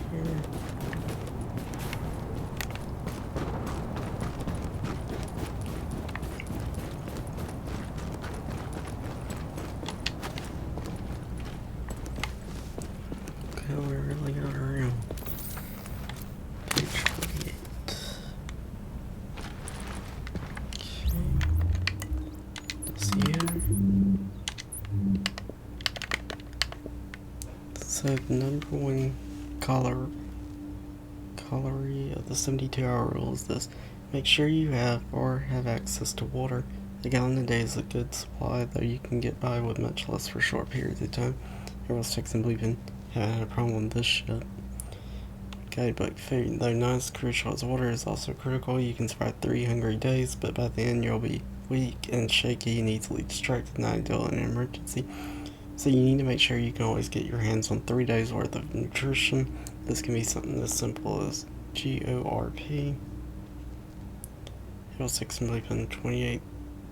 We really got around. Page 48. Okay. See here. So the number one calorie of the 72-hour rule is this. Make sure you have access to water. A gallon a day is a good supply, though you can get by with much less for short periods of time. Everyone's fixing bleeping. Haven't had a problem with this shit. Guidebook food, though not as crucial as water, is also critical. You can survive 3 hungry days, but by the end you'll be weak and shaky and easily distracted, not ideal in an emergency. So you need to make sure you can always get your hands on 3 days worth of nutrition. This can be something as simple as GORP. Hill 6 and bleeping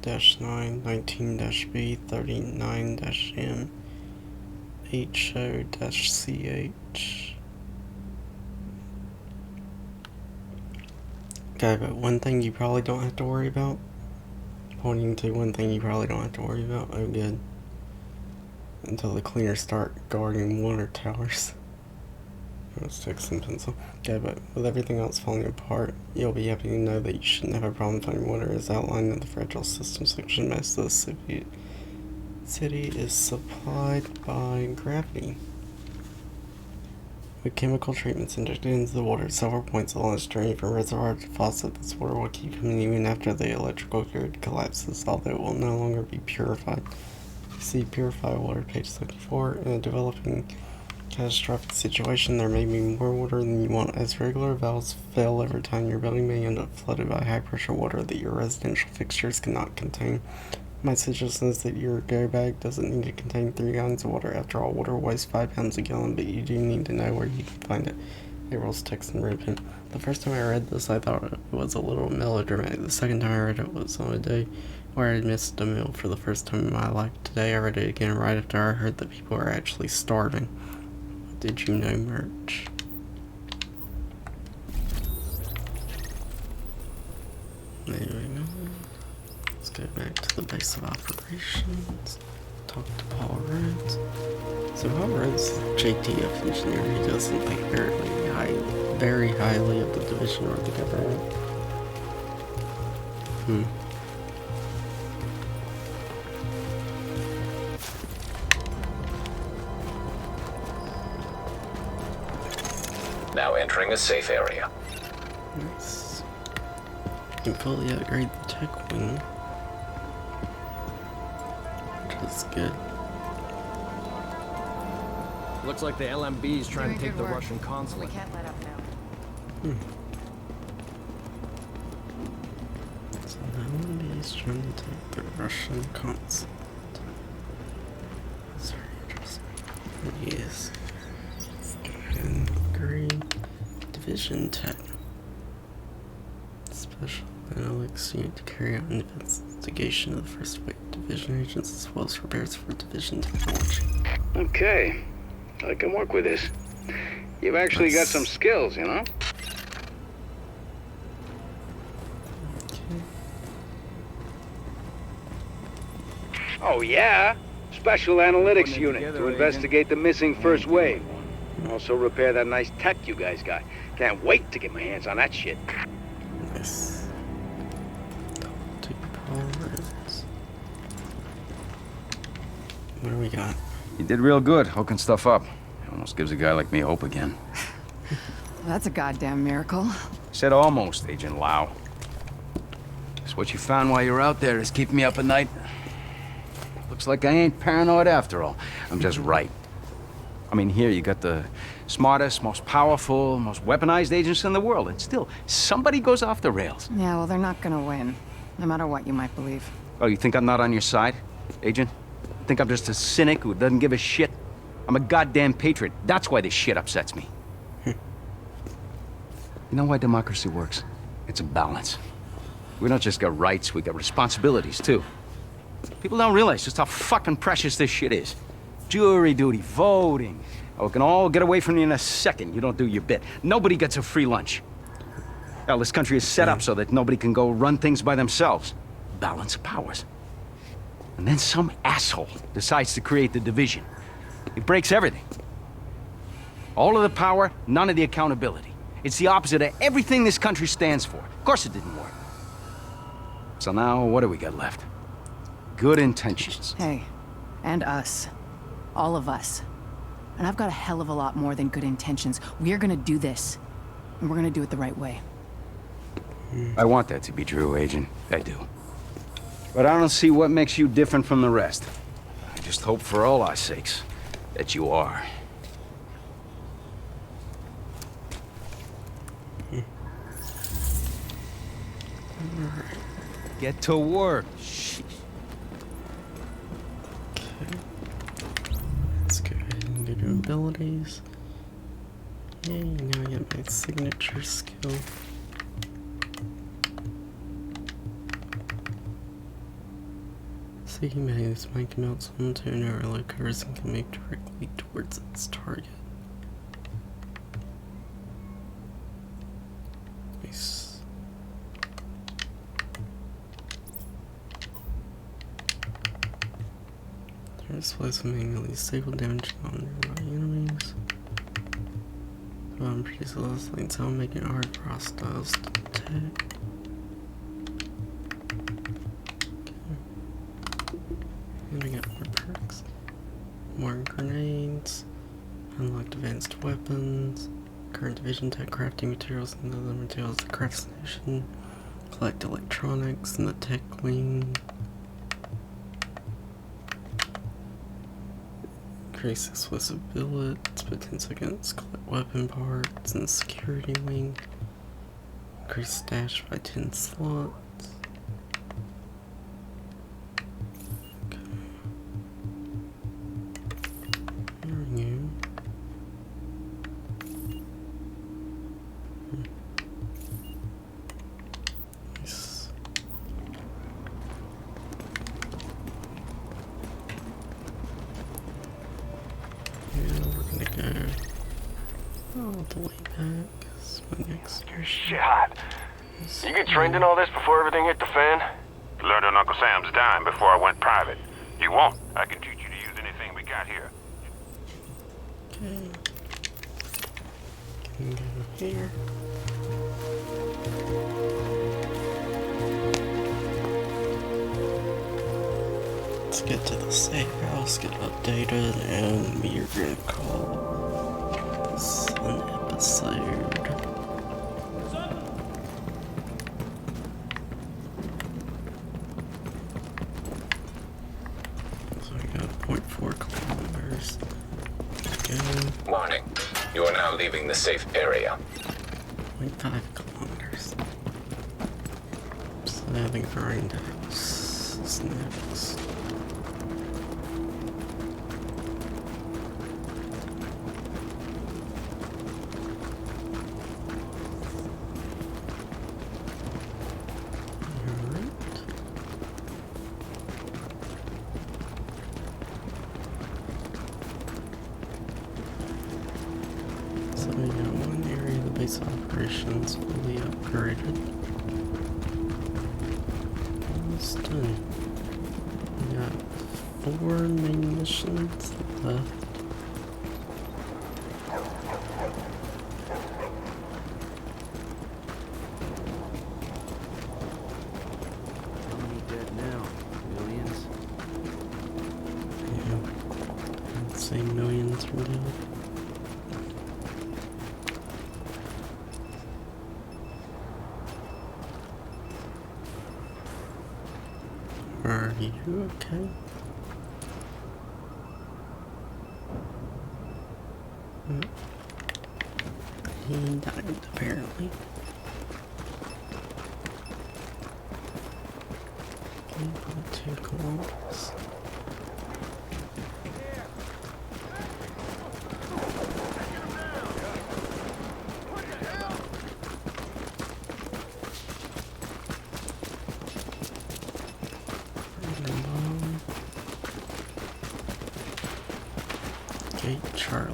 28-9, 19-B, 39-M. HO-CH. Okay, but one thing you probably don't have to worry about. Pointing to one thing you probably don't have to worry about. Oh, good. Until the cleaners start guarding water towers. Let's take some pencil. Okay, but with everything else falling apart, you'll be happy to know that you shouldn't have a problem finding water as outlined in the fragile system section. Most of the city is supplied by gravity. With chemical treatments injected into the water at several points along the stream from reservoir to faucet, this water will keep coming even after the electrical grid collapses, although it will no longer be purified. See purify water, page 74. In a developing catastrophic situation, there may be more water than you want. As regular valves fail every time, your building may end up flooded by high pressure water that your residential fixtures cannot contain. My suggestion is that your go bag doesn't need to contain 3 gallons of water. After all, water weighs 5 pounds a gallon, but you do need to know where you can find it. April's text and ribbon. The first time I read this, I thought it was a little melodramatic. The second time I read it was on a day where I had missed a meal for the first time in my life. Today I read it again right after I heard that people are actually starving. Did you know merch? Anyway, let's go back to the base of operations. Talk to Paul Rhodes. So Paul Rhodes is a JTF engineer who doesn't think very highly of the division or the government. Now entering a safe area. Nice. You can fully upgrade the tech wing, which is good. Looks like the LMB is trying to take the Russian consulate. We can't let up now. So now he's trying to take the Russian consulate. That's very interesting. Yes. Let's go ahead and upgrade Division Tech. Special analytics unit to carry out an investigation of the first wave division agents as well as repairs for division technology. Okay. I can work with this. You've actually got some skills, you know? Okay. Oh, yeah? Special analytics unit to investigate the missing first wave. Also repair that nice tech you guys got. Can't wait to get my hands on that shit. Nice. Two powers. What do we got? You did real good hooking stuff up. Almost gives a guy like me hope again. That's a goddamn miracle. Said almost, Agent Lau. Guess what you found while you were out there is keeping me up at night. Looks like I ain't paranoid after all. I'm just right. I mean, here you got the smartest, most powerful, most weaponized agents in the world, and still, somebody goes off the rails. Yeah, well, they're not gonna win, no matter what you might believe. Oh, you think I'm not on your side, Agent? Think I'm just a cynic who doesn't give a shit? I'm a goddamn patriot. That's why this shit upsets me. You know why democracy works? It's a balance. We don't just got rights, we got responsibilities, too. People don't realize just how fucking precious this shit is. Jury duty, voting. Oh, we can all get away from you in a second. You don't do your bit. Nobody gets a free lunch. Hell, this country is set up so that nobody can go run things by themselves. Balance of powers. And then some asshole decides to create the division. It breaks everything. All of the power, none of the accountability. It's the opposite of everything this country stands for. Of course it didn't work. So now, what do we got left? Good intentions. Hey, and us. All of us. And I've got a hell of a lot more than good intentions. We're gonna do this. And we're gonna do it the right way. I want that to be true, Agent. I do. But I don't see what makes you different from the rest. I just hope for all our sakes that you are. Get to work. Sheesh. Okay. Let's go ahead and go to abilities. Yay, now I get my signature skill. See, he makes might melt onto an arrow occurs and can move directly towards its target. Nice. Displays manually stable damage on nearby enemies. Produce a less lane sound, making it hard for hostiles to detect. And we got more perks. More grenades. Unlocked advanced weapons. Current division tech crafting materials and other materials. The craft station. Collect electronics in the tech wing. Increase explosive bullets, put 10 seconds, collect weapon parts in the security wing. Increase stash by 10 slots. Okay. Renew. Nice. I'll delay that because my next Shit. You get trained in all this before everything hit the fan? Learned on Uncle Sam's dime before I went private. You won't. I can teach you to use anything we got here. Okay. Can go here. Let's get to the safe house, get updated, and we are gonna call this an episode. So I got 0.4 kilometers. Go. Warning. You are now leaving the safe area. 0.5 kilometers. So I think Grind House is next. Operations fully upgraded. Almost done. We got 4 main missions left. How many dead now? Millions? Yeah. I'd say millions from dead. Are you okay? He died, apparently. 1.2 kilometers. Charlie.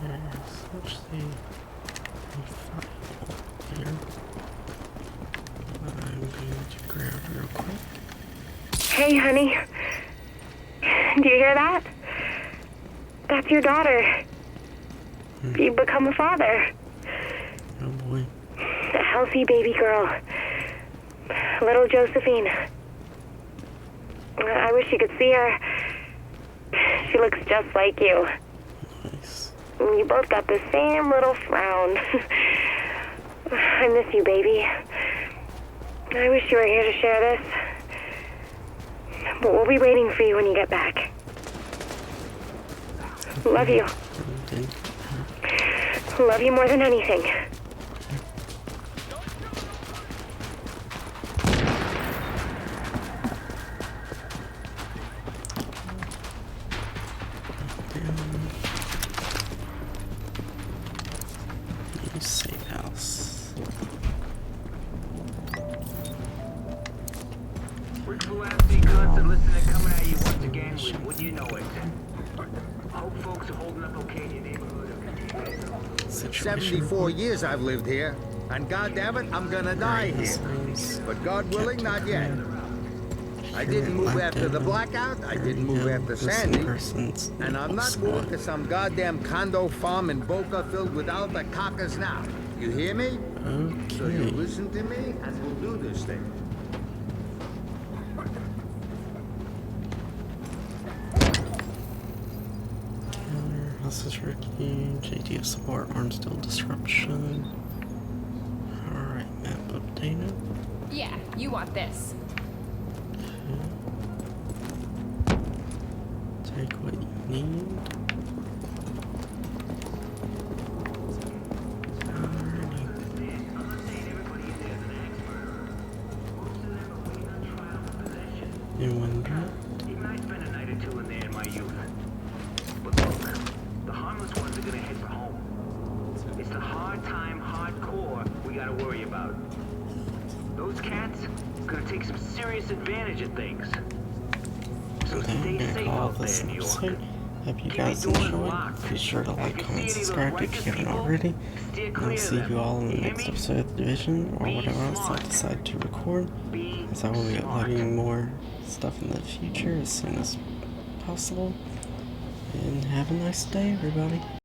There's actually a file here. I'm going to grab real quick. Hey, honey. Do you hear that? That's your daughter. You've become a father. Oh boy. A healthy baby girl. Little Josephine. I wish you could see her. She looks just like you. Nice. You both got the same little frown. I miss you, baby. I wish you were here to share this. But we'll be waiting for you when you get back. Love you. Love you more than anything. Safe house. We're classy cunts and listening coming at you once again, wouldn't you know it? I hope folks are holding up okay in your neighborhood. 74 years I've lived here, and goddammit, I'm gonna die here. But God willing, not yet. I didn't move after the blackout, I didn't move after Sandy, and I'm not moving to some goddamn condo farm in Boca filled with albacacas now. You hear me? Okay. So you listen to me, and we'll do this thing. hostage rescue, JTF support, arms deal disruption. Alright, map updated. Yeah, you want this. Take what you need. You wonder? I spent a night or two in there in my youth. But look, the harmless ones are gonna head for home. It's the hard time, hardcore we gotta worry about. Those cats gonna take some serious advantage of things. So stay safe out there, New York. Hope you guys enjoyed. Be sure to like, comment, subscribe if you haven't already. And I'll see you all in the next episode of The Division, or whatever else I decide to record, as I will be uploading more stuff in the future as soon as possible. And have a nice day, everybody.